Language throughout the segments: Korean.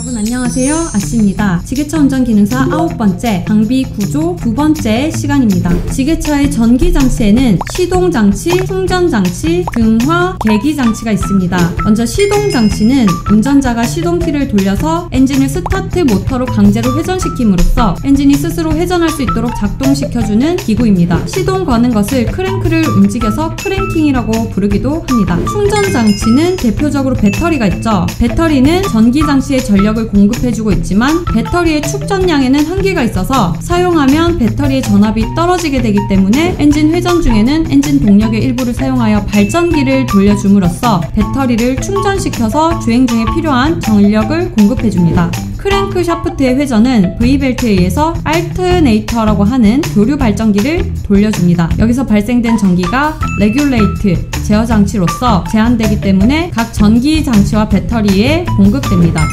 여러분 안녕하세요, 아씨입니다. 지게차 운전 기능사 9번째, 장비 구조 2번째 시간입니다. 지게차의 전기장치에는 시동장치, 충전장치, 등화, 계기장치가 있습니다. 먼저 시동장치는 운전자가 시동키를 돌려서 엔진을 스타트 모터로 강제로 회전시킴으로써 엔진이 스스로 회전할 수 있도록 작동시켜주는 기구입니다. 시동 거는 것을 크랭크를 움직여서 크랭킹이라고 부르기도 합니다. 충전장치는 대표적으로 배터리가 있죠. 배터리는 전기장치에 전력을 공급해주고 있지만 배터리의 축전량에는 한계가 있어서 사용하면 배터리의 전압이 떨어지게 되기 때문에 엔진 회전 중에는 엔진 동력의 일부를 사용하여 발전기를 돌려줌으로써 배터리를 충전시켜서 주행 중에 필요한 전력을 공급해줍니다. 크랭크 샤프트의 회전은 V벨트에 의해서 알트네이터라고 하는 교류 발전기를 돌려줍니다. 여기서 발생된 전기가 레귤레이트, 제어 장치로서 제한되기 때문에 각 전기 장치와 배터리에 공급됩니다.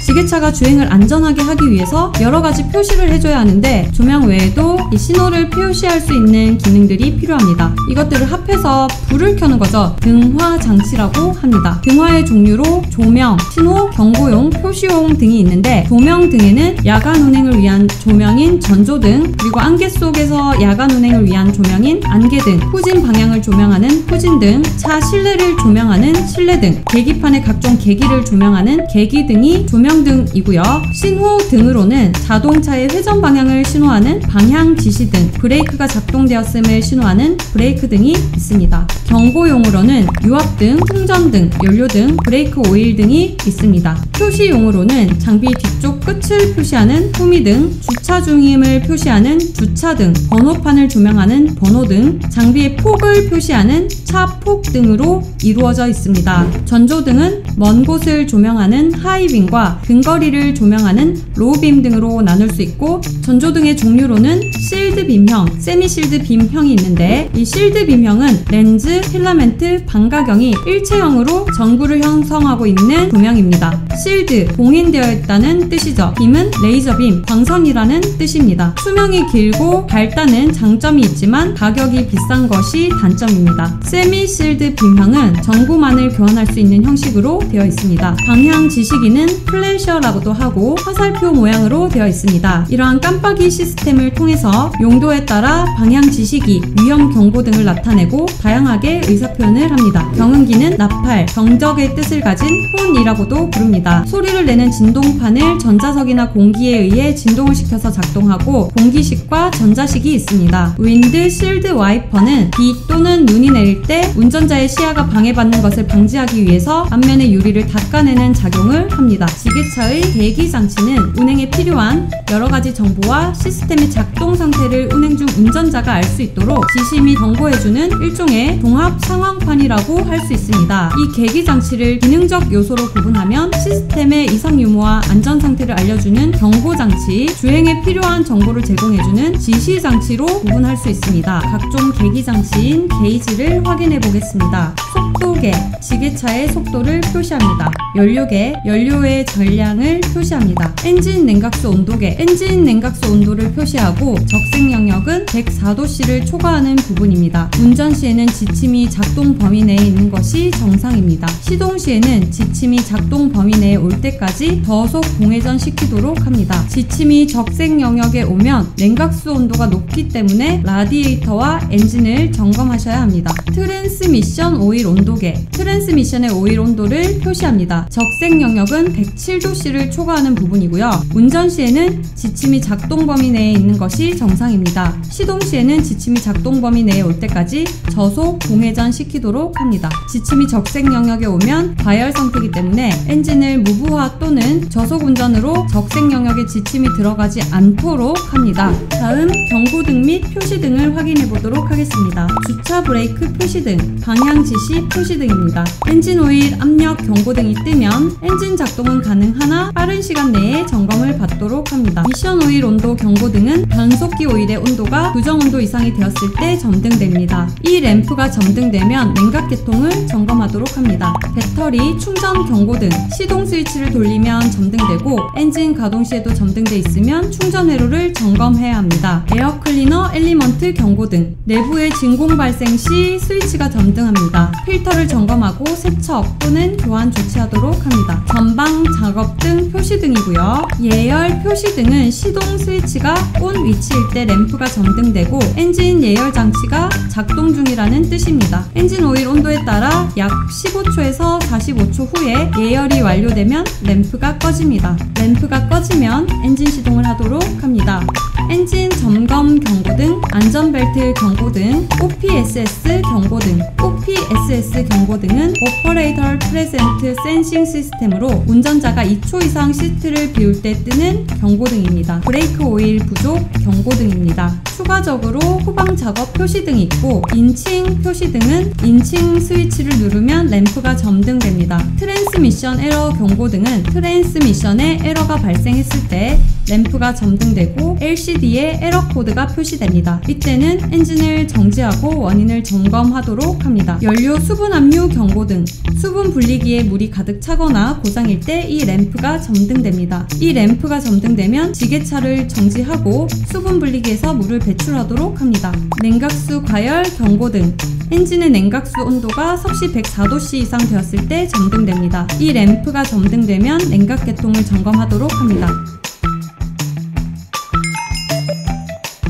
지게차가 주행을 안전하게 하기 위해서 여러가지 표시를 해줘야 하는데 조명 외에도 이 신호를 표시할 수 있는 기능들이 필요합니다. 이것들을 합해서 불을 켜는 거죠. 등화 장치라고 합니다. 등화의 종류로 조명, 신호, 경고용, 표시용 등이 있는데 조명 등에는 야간 운행을 위한 조명인 전조등, 그리고 안개 속에서 야간 운행을 위한 조명인 안개등, 후진 방향을 조명하는 후진등, 차 실내를 조명하는 실내등, 계기판의 각종 계기를 조명하는 계기등이 조명등이고요. 신호등으로는 자동차의 회전 방향을 신호하는 방향 지시등, 브레이크가 작동되었음을 신호하는 브레이크 등이 있습니다. 경고용으로는 유압등, 충전등, 연료등, 브레이크 오일 등이 있습니다. 표시용으로는 장비 뒤쪽 끝을 표시하는 후미등, 주차 중임을 표시하는 주차등, 번호판을 조명하는 번호등, 장비의 폭을 표시하는 차폭 등으로 이루어져 있습니다. 전조등은 먼 곳을 조명하는 하이빔과 근거리를 조명하는 로우빔 등으로 나눌 수 있고, 전조등의 종류로는 실드빔형, 세미실드빔형이 있는데 이 실드빔형은 렌즈, 필라멘트, 반가경이 일체형으로 전구를 형성하고 있는 조명입니다. 실드, 봉인되어 있다는 뜻이죠. 빔은 레이저빔, 광선이라는 뜻입니다. 수명이 길고 밝다는 장점이 있지만 가격이 비싼 것이 단점입니다. 세미실드빔형은 전구만을 교환할 수 있는 형식으로 되어 있습니다. 방향 지시기는 플래셔라고도 하고 화살표 모양으로 되어 있습니다. 이러한 깜빡이 시스템을 통해서 용도에 따라 방향 지시기, 위험 경고 등을 나타내고 다양하게 의사표현을 합니다. 경운기는 나팔, 경적의 뜻을 가진 혼이라고도 부릅니다. 소리를 내는 진동판을 전자석이나 공기에 의해 진동을 시켜서 작동하고 공기식과 전자식이 있습니다. 윈드 실드 와이퍼는 비 또는 눈이 내릴 때 운전자의 시야가 방해받는 것을 방지하기 위해서 앞면의 유리를 닦아내는 작용을 합니다. 지게차의 계기장치는 운행에 필요한 여러가지 정보와 시스템의 작동 상태를 운행 중 운전자가 알 수 있도록 지시 및 경고해주는 일종의 종합 상황판이라고 할 수 있습니다. 이 계기장치를 기능적 요소로 구분하면 시스템의 이상 유무와 안전 상태를 알려주는 경고장치, 주행에 필요한 정보를 제공해주는 지시장치로 구분할 수 있습니다. 각종 계기장치인 게이지를 확인해 보겠습니다. 속도계, 지게차의 속도를 표시합니다. 연료계, 연료의 전량을 표시합니다. 엔진 냉각수 온도계, 엔진 냉각수 온도를 표시하고 적색 영역은 104도씨를 초과하는 부분입니다. 운전 시에는 지침이 작동 범위 내에 있는 것이 정상입니다. 시동 시에는 지침이 작동 범위 내에 올 때까지 저속 공회전 시키도록 합니다. 지침이 적색 영역에 오면 냉각수 온도가 높기 때문에 라디에이터와 엔진을 점검하셔야 합니다. 트랜스미션 오일 온도계, 트랜스미션의 오일 온도를 표시합니다. 적색 영역은 107도씨를 초과하는 부분이고요. 운전 시에는 지침이 작동 범위 내에 있는 것이 정상입니다. 시동 시에는 지침이 작동 범위 내에 올 때까지 저속 공회전 시키도록 합니다. 지침이 적색 영역에 오면 과열 상태이기 때문에 엔진을 무부하 또는 저속 운전으로 적색 영역에 지침이 들어가지 않도록 합니다. 다음 경고등 및 표시등을 확인해 보도록 하겠습니다. 주차 브레이크 표시등, 방향 지시 표시등입니다. 엔진 오일 압력 경고등이 뜨면 엔진 작동은 가능하나 빠른 시간 내에 점검을 받도록 합니다. 미션 오일 온도 경고등은 변속기 오일의 온도가 규정 온도 이상이 되었을 때 점등됩니다. 이 램프가 점등되면 냉각 계통을 점검하도록 합니다. 배터리 충전 경고등, 시동 스위치를 돌리면 점등되고 엔진 가동 시에도 점등돼 있으면 충전 회로를 점검해야 합니다. 에어 클리너 엘리먼트 경고등, 내부의 진공 발생 시 스위치 스위치가 점등합니다. 필터를 점검하고 세척 또는 교환 조치하도록 합니다. 전방 작업등 표시등이고요. 예열 표시등은 시동 스위치가 온 위치일 때 램프가 점등되고 엔진 예열 장치가 작동 중이라는 뜻입니다. 엔진 오일 온도에 따라 약 15초에서 45초 후에 예열이 완료되면 램프가 꺼집니다. 램프가 꺼지면 엔진 시동을 하도록 합니다. 엔진 점검 경고등, 안전벨트 경고등, OPSS 경고등. OPSS 경고등은 Operator Present Sensing 시스템으로 운전자가 2초 이상 시트를 비울 때 뜨는 경고등입니다. 브레이크 오일 부족 경고등입니다. 추가적으로 후방 작업 표시등이 있고 인칭 표시등은 인칭 스위치를 누르면 램프가 점등됩니다. 트랜스미션 에러 경고등은 트랜스미션에 에러가 발생했을 때 램프가 점등되고 LCD에 에러 코드가 표시됩니다. 이때는 엔진을 정지하고 원인을 점검하도록 합니다. 연료 수분 함유 경고등, 수분 분리기에 물이 가득 차거나 고장일 때 이 램프가 점등됩니다. 이 램프가 점등되면 지게차를 정지하고 수분 분리기에서 물을 배출하도록 합니다. 냉각수 과열 경고등, 엔진의 냉각수 온도가 섭씨 104도C 이상 되었을 때 점등됩니다. 이 램프가 점등되면 냉각 계통을 점검하도록 합니다.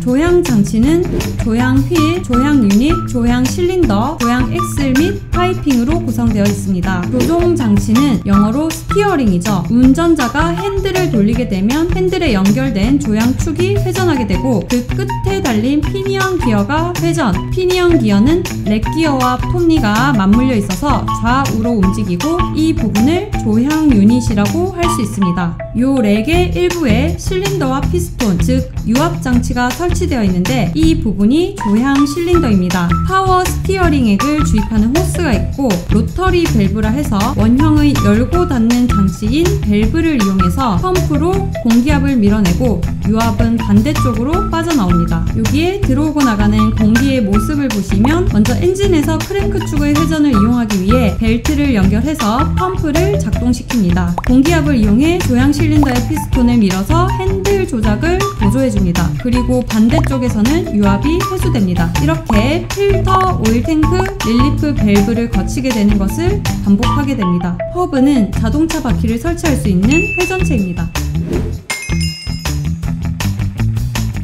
조향 장치는 조향 휠, 조향 유닛, 조향 실린더, 조향 엑셀 및 파이핑으로 구성되어 있습니다. 조종 장치는 영어로 스티어링이죠. 운전자가 핸들을 돌리게 되면 핸들에 연결된 조향축이 회전하게 되고 그 끝에 달린 피니언 기어가 회전. 피니언 기어는 렉 기어와 톱니가 맞물려 있어서 좌우로 움직이고 이 부분을 조향 유닛이라고 할 수 있습니다. 요 렉의 일부에 실린더와 피스톤, 즉 유압 장치가 설치되어 있는데 이 부분이 조향 실린더입니다. 파워 스티어링액을 주입하는 호스가 있고 로터리 밸브라 해서 원형의 열고 닫는 장치인 밸브를 이용해서 펌프로 공기압을 밀어내고 유압은 반대쪽으로 빠져나옵니다. 여기에 들어오고 나가는 공기의 모습을 보시면 먼저 엔진에서 크랭크 축의 회전을 이용하기 위해 벨트를 연결해서 펌프를 작동시킵니다. 공기압을 이용해 조향 실린더의 피스톤을 밀어서 핸들 조작을 보조해줍니다. 그리고 반대쪽에서는 유압이 회수됩니다. 이렇게 필터, 오일 탱크, 릴리프 밸브를 거치게 되는 것을 반복하게 됩니다. 허브는 자동차 바퀴를 설치할 수 있는 회전체입니다.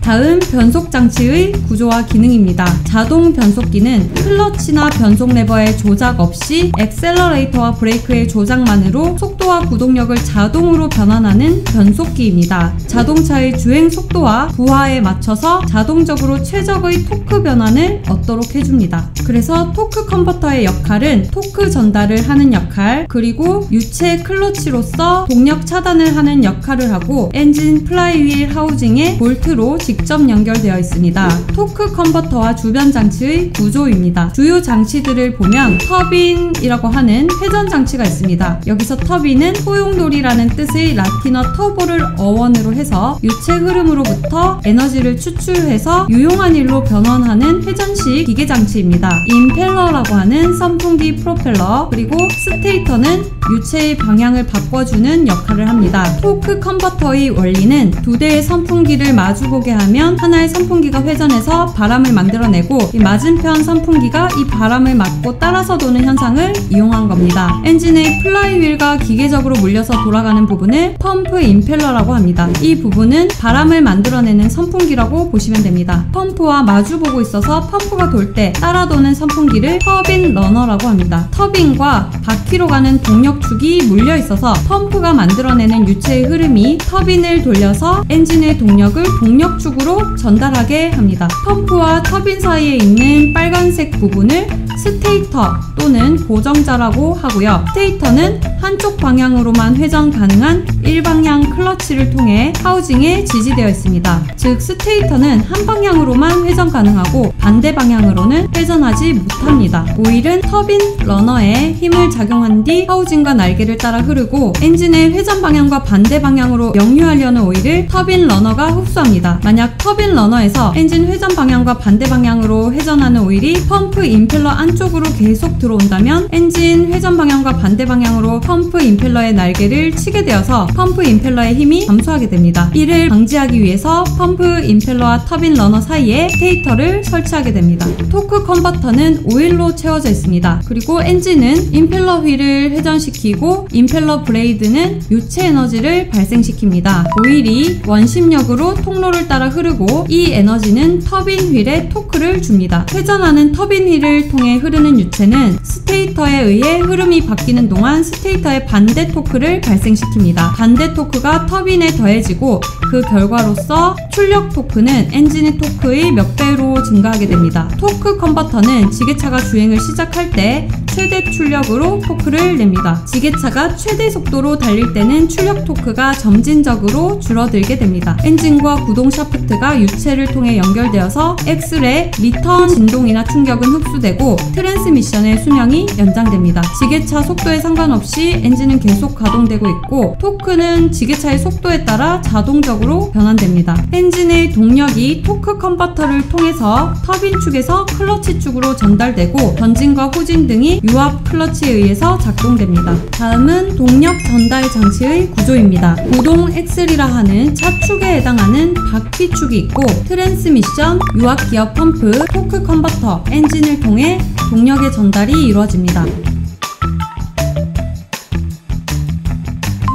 다음 변속 장치의 구조와 기능입니다. 자동 변속기는 클러치나 변속 레버의 조작 없이 액셀러레이터와 브레이크의 조작만으로 속도와 구동력을 자동으로 변환하는 변속기입니다. 자동차의 주행 속도와 부하에 맞춰서 자동적으로 최적의 토크 변환을 얻도록 해줍니다. 그래서 토크 컨버터의 역할은 토크 전달을 하는 역할, 그리고 유체 클러치로서 동력 차단을 하는 역할을 하고 엔진 플라이휠 하우징에 볼트로 직접 연결되어 있습니다. 토크 컨버터와 주변 장치의 구조입니다. 주요 장치들을 보면 터빈이라고 하는 회전 장치가 있습니다. 여기서 터빈은 소용돌이라는 뜻의 라틴어 터보를 어원으로 해서 유체 흐름으로부터 에너지를 추출해서 유용한 일로 변환하는 회전식 기계 장치입니다. 임펠러라고 하는 선풍기 프로펠러, 그리고 스테이터는 유체의 방향을 바꿔주는 역할을 합니다. 토크 컨버터의 원리는 두 대의 선풍기를 마주보게 하면 하나의 선풍기가 회전해서 바람을 만들어내고 이 맞은편 선풍기가 이 바람을 맞고 따라서 도는 현상을 이용한 겁니다. 엔진의 플라이휠과 기계적으로 물려서 돌아가는 부분을 펌프 임펠러라고 합니다. 이 부분은 바람을 만들어내는 선풍기라고 보시면 됩니다. 펌프와 마주보고 있어서 펌프가 돌 때 따라 도는 선풍기를 터빈 러너라고 합니다. 터빈과 바퀴로 가는 동력축이 물려 있어서 펌프가 만들어내는 유체의 흐름이 터빈을 돌려서 엔진의 동력을 동력축으로 전달하게 합니다. 펌프와 터빈 사이에 있는 빨간색 부분을 스테이터 또는 고정자라고 하고요. 스테이터는 한쪽 방향으로만 회전 가능한 일방향 클러치를 통해 하우징에 지지되어 있습니다. 즉 스테이터는 한 방향으로만 회전 가능하고 반대 방향으로는 회전하지 못합니다. 오일은 터빈 러너에 힘을 작용한 뒤 하우징과 날개를 따라 흐르고 엔진의 회전 방향과 반대 방향으로 역류하려는 오일을 터빈 러너가 흡수합니다. 만약 만약 터빈 러너에서 엔진 회전 방향과 반대 방향으로 회전하는 오일이 펌프 임펠러 안쪽으로 계속 들어온다면 엔진 회전 방향과 반대 방향으로 펌프 임펠러의 날개를 치게 되어서 펌프 임펠러의 힘이 감소하게 됩니다. 이를 방지하기 위해서 펌프 임펠러와 터빈 러너 사이에 스테이터를 설치하게 됩니다. 토크 컨버터는 오일로 채워져 있습니다. 그리고 엔진은 임펠러 휠을 회전시키고 임펠러 브레이드는 유체 에너지를 발생시킵니다. 오일이 원심력으로 통로를 따라 흐르고 이 에너지는 터빈 휠에 토크를 줍니다. 회전하는 터빈 휠을 통해 흐르는 유체는 스테이터에 의해 흐름이 바뀌는 동안 스테이터의 반대 토크를 발생시킵니다. 반대 토크가 터빈에 더해지고 그 결과로서 출력 토크는 엔진의 토크의 몇 배로 증가하게 됩니다. 토크 컨버터는 지게차가 주행을 시작할 때 최대 출력으로 토크를 냅니다. 지게차가 최대 속도로 달릴 때는 출력 토크가 점진적으로 줄어들게 됩니다. 엔진과 구동 샤프트가 유체를 통해 연결되어서 엑셀의 리턴 진동이나 충격은 흡수되고 트랜스미션의 수명이 연장됩니다. 지게차 속도에 상관없이 엔진은 계속 가동되고 있고 토크는 지게차의 속도에 따라 자동적으로 변환됩니다. 엔진의 동력이 토크 컨버터를 통해서 터빈 축에서 클러치 축으로 전달되고 전진과 후진 등이 유압 클러치에 의해서 작동됩니다. 다음은 동력 전달 장치의 구조입니다. 구동 엑셀이라 하는 차축에 해당하는 바퀴축이 있고 트랜스미션, 유압 기어 펌프, 토크 컨버터, 엔진을 통해 동력의 전달이 이루어집니다.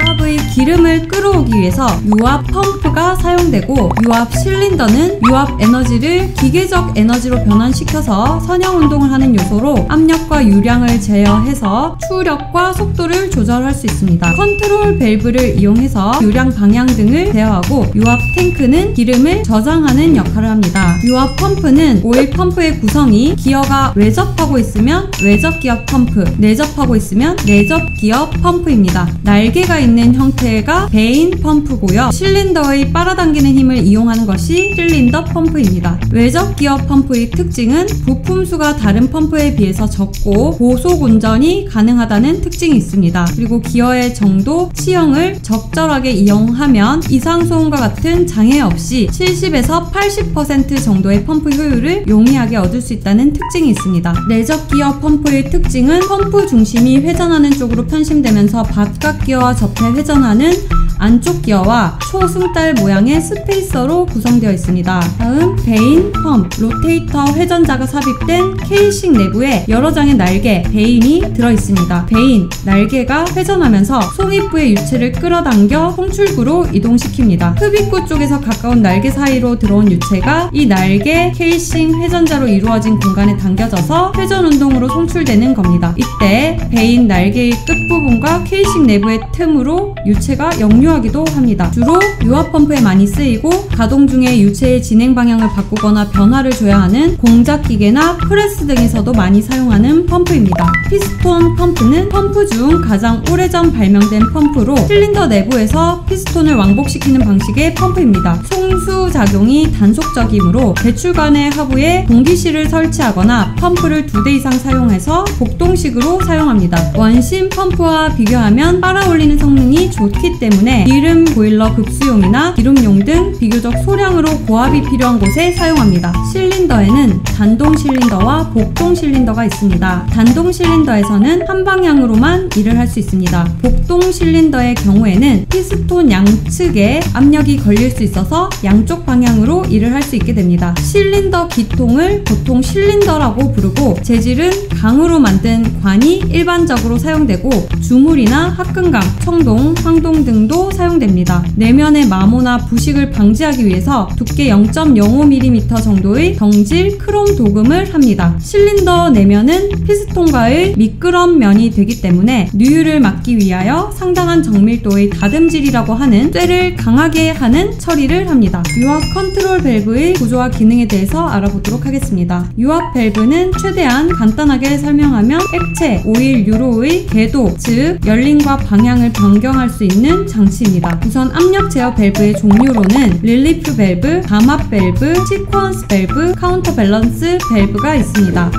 유압의 기름을 끌어오기 위해서 유압 펌프가 사용되고 유압 실린더는 유압 에너지를 기계적 에너지로 변환시켜서 선형 운동을 하는 요소로 압력과 유량을 제어해서 추력과 속도를 조절할 수 있습니다. 컨트롤 밸브를 이용해서 유량 방향 등을 제어하고 유압 탱크는 기름을 저장하는 역할을 합니다. 유압 펌프는 오일 펌프의 구성이 기어가 외접하고 있으면 외접 기어 펌프, 내접하고 있으면 내접 기어 펌프입니다. 날개가 있는 형태가 베인 펌프고요. 실린더의 빨아당기는 힘을 이용하는 것이 실린더 펌프입니다. 외접 기어 펌프의 특징은 부품수가 다른 펌프에 비해서 적고 고속 운전이 가능하다는 특징이 있습니다. 그리고 기어의 정도, 치형을 적절하게 이용하면 이상 소음과 같은 장애 없이 70에서 80% 정도의 펌프 효율을 용이하게 얻을 수 있다는 특징이 있습니다. 내접 기어 펌프의 특징은 펌프 중심이 회전하는 쪽으로 편심되면서 바깥 기어와 접해 회전하는 안쪽 기어와 초승달 모양의 스페이서로 구성되어 있습니다. 다음 베인 펌프, 로테이터 회전자가 삽입된 케이싱 내부에 여러 장의 날개, 베인이 들어있습니다. 베인, 날개가 회전하면서 송입부의 유체를 끌어당겨 송출구로 이동시킵니다. 흡입구 쪽에서 가까운 날개 사이로 들어온 유체가 이 날개, 케이싱, 회전자로 이루어진 공간에 당겨져서 회전 운동으로 송출되는 겁니다. 이때 베인 날개의 끝부분과 케이싱 내부의 틈으로 유체가 역류하기도 합니다. 주로 유압 펌프에 많이 쓰이고 가동 중에 유체의 진행 방향을 바꾸거나 변화를 줘야 하는 공작 기계나 프레스 등에서도 많이 사용하는 펌프입니다. 피스톤 펌프는 펌프 중 가장 오래전 발명된 펌프로 실린더 내부에서 피스톤을 왕복시키는 방식의 펌프입니다. 송수 작용이 단속적이므로 배출관의 하부에 공기실을 설치하거나 펌프를 2대 이상 사용해서 복동식으로 사용합니다. 원심 펌프와 비교하면 빨아올리는 성능이 좋기 때문에 기름 보일러 급수용이나 기름용 등 비교적 소량으로 고압이 필요한 곳에 사용합니다. 실린더에는 단동 실린더와 복동 실린더가 있습니다. 단동 실린더에서는 한 방향으로만 일을 할 수 있습니다. 복동 실린더의 경우에는 피스톤 양측에 압력이 걸릴 수 있어서 양쪽 방향으로 일을 할 수 있게 됩니다. 실린더 기통을 보통 실린더라고 부르고 재질은 강으로 만든 관이 일반적으로 사용되고 주물이나 합금강, 청동, 황동 등도 사용됩니다. 내면의 마모나 부식을 방지하기 위해서 두께 0.05mm 정도의 경질 크롬 도금을 합니다. 실린더 내면은 피스톤과의 미끄럼 면이 되기 때문에 누유를 막기 위하여 상당한 정밀도의 다듬질이라고 하는 쇠를 강하게 하는 처리를 합니다. 유압 컨트롤 밸브의 구조와 기능에 대해서 알아보도록 하겠습니다. 유압 밸브는 최대한 간단하게 설명하면 액체, 오일, 유로의 궤도, 즉 열림과 방향을 변경할 수 있는 장치입니다. 우선 압력 제어 밸브의 종류로는 릴리프 밸브, 감압 밸브, 시퀀스 밸브, 카운터 밸런스 밸브가 있습니다.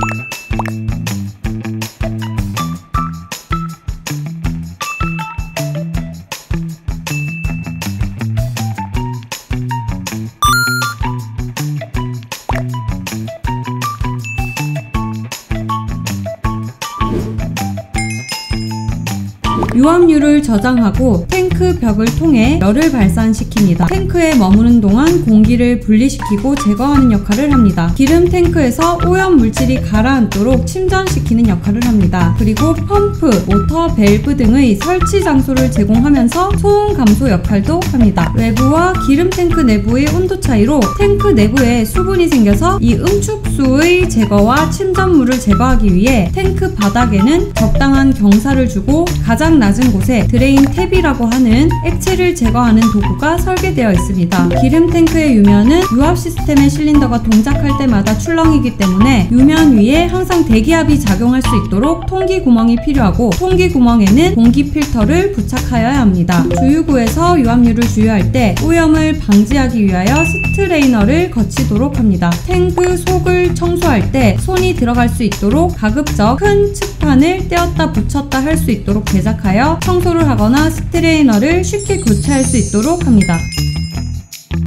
유압유를 저장하고 탱크 벽을 통해 열을 발산시킵니다. 탱크에 머무는 동안 공기를 분리시키고 제거하는 역할을 합니다. 기름 탱크에서 오염 물질이 가라앉도록 침전시키는 역할을 합니다. 그리고 펌프, 모터, 밸브 등의 설치 장소를 제공하면서 소음 감소 역할도 합니다. 외부와 기름 탱크 내부의 온도 차이로 탱크 내부에 수분이 생겨서 이 음축수의 제거와 침전물을 제거하기 위해 탱크 바닥에는 적당한 경사를 주고 가장 낮은 곳에 드레인 탭이라고 하는 액체를 제거하는 도구가 설계되어 있습니다. 기름 탱크의 유면은 유압 시스템의 실린더가 동작할 때마다 출렁이기 때문에 유면 위에 항상 대기압이 작용할 수 있도록 통기 구멍이 필요하고 통기 구멍에는 공기 필터를 부착하여야 합니다. 주유구에서 유압유를 주유할 때 오염을 방지하기 위하여 스트레이너를 거치도록 합니다. 탱크 속을 청소할 때 손이 들어갈 수 있도록 가급적 큰 층판을 떼었다 붙였다 할 수 있도록 제작하여 청소를 하거나 스트레이너를 쉽게 교체할 수 있도록 합니다.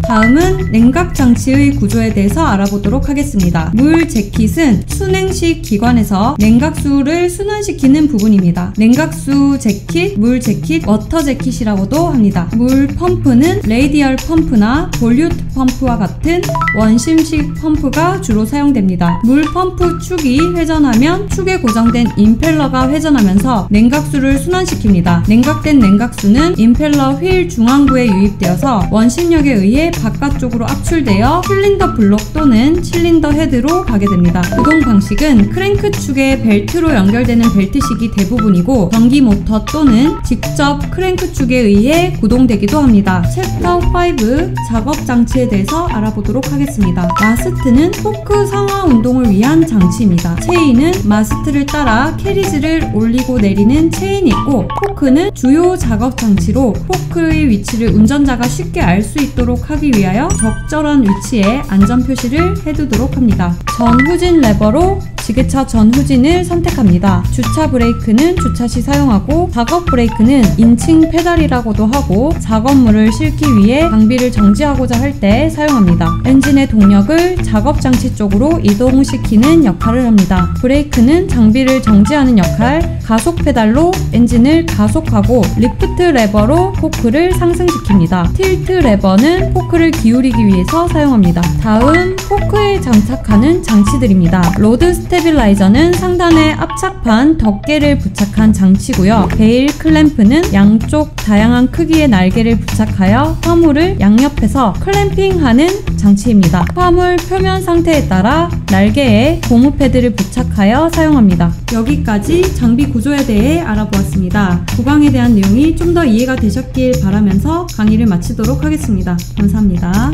다음은 냉각 장치의 구조에 대해서 알아보도록 하겠습니다. 물 재킷은 순행식 기관에서 냉각수를 순환시키는 부분입니다. 냉각수 재킷, 물 재킷, 워터 재킷이라고도 합니다. 물 펌프는 레이디얼 펌프나 볼류트 펌프와 같은 원심식 펌프가 주로 사용됩니다. 물 펌프 축이 회전하면 축에 고정된 임펠러가 회전하면서 냉각수를 순환시킵니다. 냉각된 냉각수는 임펠러 휠 중앙부에 유입되어서 원심력에 의해 바깥쪽으로 압출되어 실린더 블록 또는 실린더 헤드로 가게 됩니다. 구동 방식은 크랭크 축에 벨트로 연결되는 벨트식이 대부분이고 전기 모터 또는 직접 크랭크 축에 의해 구동되기도 합니다. 챕터 5 작업 장치에 대해서 알아보도록 하겠습니다. 마스트는 포크 상하 운동을 위한 장치입니다. 체인은 마스트를 따라 캐리지를 올리고 내리는 체인이 있고 포크는 주요 작업 장치로 포크의 위치를 운전자가 쉽게 알 수 있도록 하기 위하여 적절한 위치에 안전 표시를 해두도록 합니다. 전후진 레버로 지게차 전후진을 선택합니다. 주차 브레이크는 주차 시 사용하고 작업 브레이크는 인칭 페달이라고도 하고 작업물을 싣기 위해 장비를 정지하고자 할 때 사용합니다. 엔진의 동력을 작업 장치 쪽으로 이동시키는 역할을 합니다. 브레이크는 장비를 정지하는 역할, 가속 페달로 엔진을 가속하고 리프트 레버로 포크를 상승시킵니다. 틸트 레버는 포크를 기울이기 위해서 사용합니다. 다음 포크에 장착하는 장치들입니다. 로드 스테빌라이저는 상단에 압착판 덮개를 부착한 장치고요. 베일 클램프는 양쪽 다양한 크기의 날개를 부착하여 화물을 양옆에서 클램핑하는 장치입니다. 화물 표면 상태에 따라 날개에 고무 패드를 부착하여 사용합니다. 여기까지 장비 구조에 대해 알아보았습니다. 구강에 대한 내용이 좀 더 이해가 되셨길 바라면서 강의를 마치도록 하겠습니다. 감사합니다.